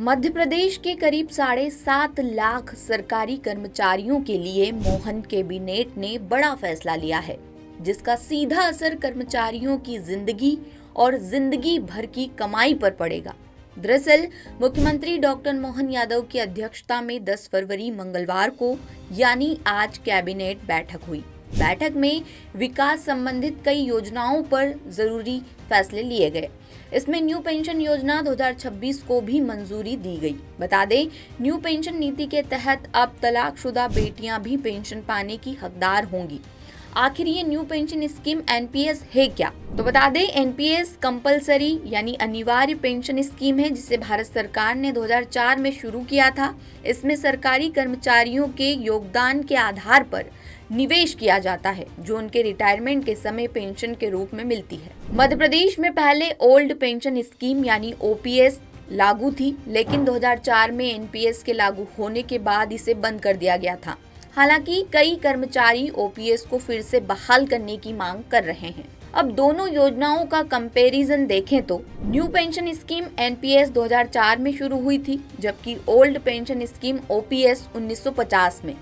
मध्य प्रदेश के करीब 7.5 लाख सरकारी कर्मचारियों के लिए मोहन कैबिनेट ने बड़ा फैसला लिया है, जिसका सीधा असर कर्मचारियों की जिंदगी और जिंदगी भर की कमाई पर पड़ेगा। दरअसल मुख्यमंत्री डॉक्टर मोहन यादव की अध्यक्षता में 10 फरवरी मंगलवार को यानी आज कैबिनेट बैठक हुई। बैठक में विकास संबंधित कई योजनाओं पर जरूरी फैसले लिए गए। इसमें न्यू पेंशन योजना 2026 को भी मंजूरी दी गई। बता दें, न्यू पेंशन नीति के तहत अब तलाकशुदा बेटियां भी पेंशन पाने की हकदार होंगी। आखिर ये न्यू पेंशन स्कीम एनपीएस है क्या? तो बता दें, एनपीएस कंपलसरी यानी अनिवार्य पेंशन स्कीम है, जिसे भारत सरकार ने 2004 में शुरू किया था। इसमें सरकारी कर्मचारियों के योगदान के आधार पर निवेश किया जाता है, जो उनके रिटायरमेंट के समय पेंशन के रूप में मिलती है। मध्य प्रदेश में पहले ओल्ड पेंशन स्कीम यानी ओपीएस लागू थी, लेकिन 2004 में एनपीएस के लागू होने के बाद इसे बंद कर दिया गया था। हालांकि कई कर्मचारी ओपीएस को फिर से बहाल करने की मांग कर रहे हैं। अब दोनों योजनाओं का कंपैरिजन देखें तो न्यू पेंशन स्कीम एनपीएस 2004 में शुरू हुई थी, जबकि ओल्ड पेंशन स्कीम ओपीएस 1950 में।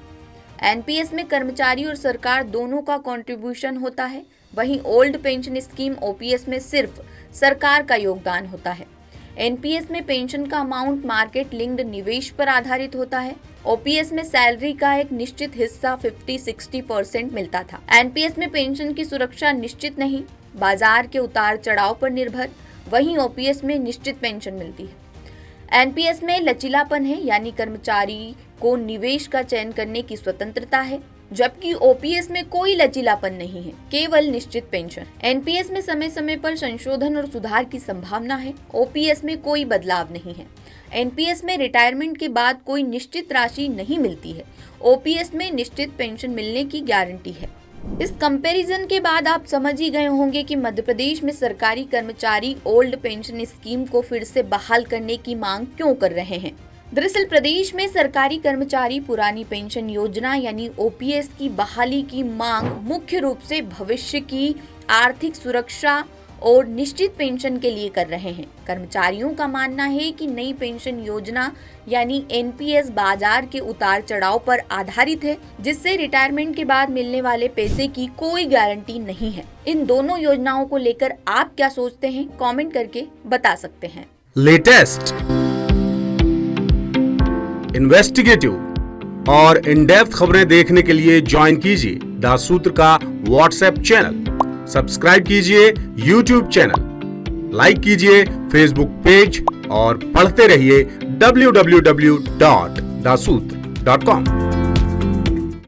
एनपीएस में कर्मचारी और सरकार दोनों का कंट्रीब्यूशन होता है, वहीं ओल्ड पेंशन स्कीम ओपीएस में सिर्फ सरकार का योगदान होता है। एनपीएस में पेंशन का अमाउंट मार्केट लिंक्ड निवेश पर आधारित होता है। ओपीएस में सैलरी का एक निश्चित हिस्सा 50-60% मिलता था। एनपीएस में पेंशन की सुरक्षा निश्चित नहीं, बाजार के उतार चढ़ाव पर निर्भर, वहीं ओपीएस में निश्चित पेंशन मिलती है। एनपीएस में लचीलापन है, यानी कर्मचारी को निवेश का चयन करने की स्वतंत्रता है, जबकि ओपीएस में कोई लचीलापन नहीं है, केवल निश्चित पेंशन। एनपीएस में समय समय पर संशोधन और सुधार की संभावना है, ओपीएस में कोई बदलाव नहीं है। एनपीएस में रिटायरमेंट के बाद कोई निश्चित राशि नहीं मिलती है, ओपीएस में निश्चित पेंशन मिलने की गारंटी है। इस कंपैरिजन के बाद आप समझ ही गए होंगे कि मध्य प्रदेश में सरकारी कर्मचारी ओल्ड पेंशन स्कीम को फिर से बहाल करने की मांग क्यों कर रहे हैं। दरअसल प्रदेश में सरकारी कर्मचारी पुरानी पेंशन योजना यानी ओपीएस की बहाली की मांग मुख्य रूप से भविष्य की आर्थिक सुरक्षा और निश्चित पेंशन के लिए कर रहे हैं। कर्मचारियों का मानना है कि नई पेंशन योजना यानी एनपीएस बाजार के उतार चढ़ाव पर आधारित है, जिससे रिटायरमेंट के बाद मिलने वाले पैसे की कोई गारंटी नहीं है। इन दोनों योजनाओं को लेकर आप क्या सोचते हैं, कमेंट करके बता सकते हैं। लेटेस्ट, इन्वेस्टिगेटिव और इन डेप्थ खबरें देखने के लिए ज्वाइन कीजिए द सूत्र का व्हाट्सएप चैनल, सब्सक्राइब कीजिए यूट्यूब चैनल, लाइक कीजिए फेसबुक पेज और पढ़ते रहिए www.daसूत्र.com।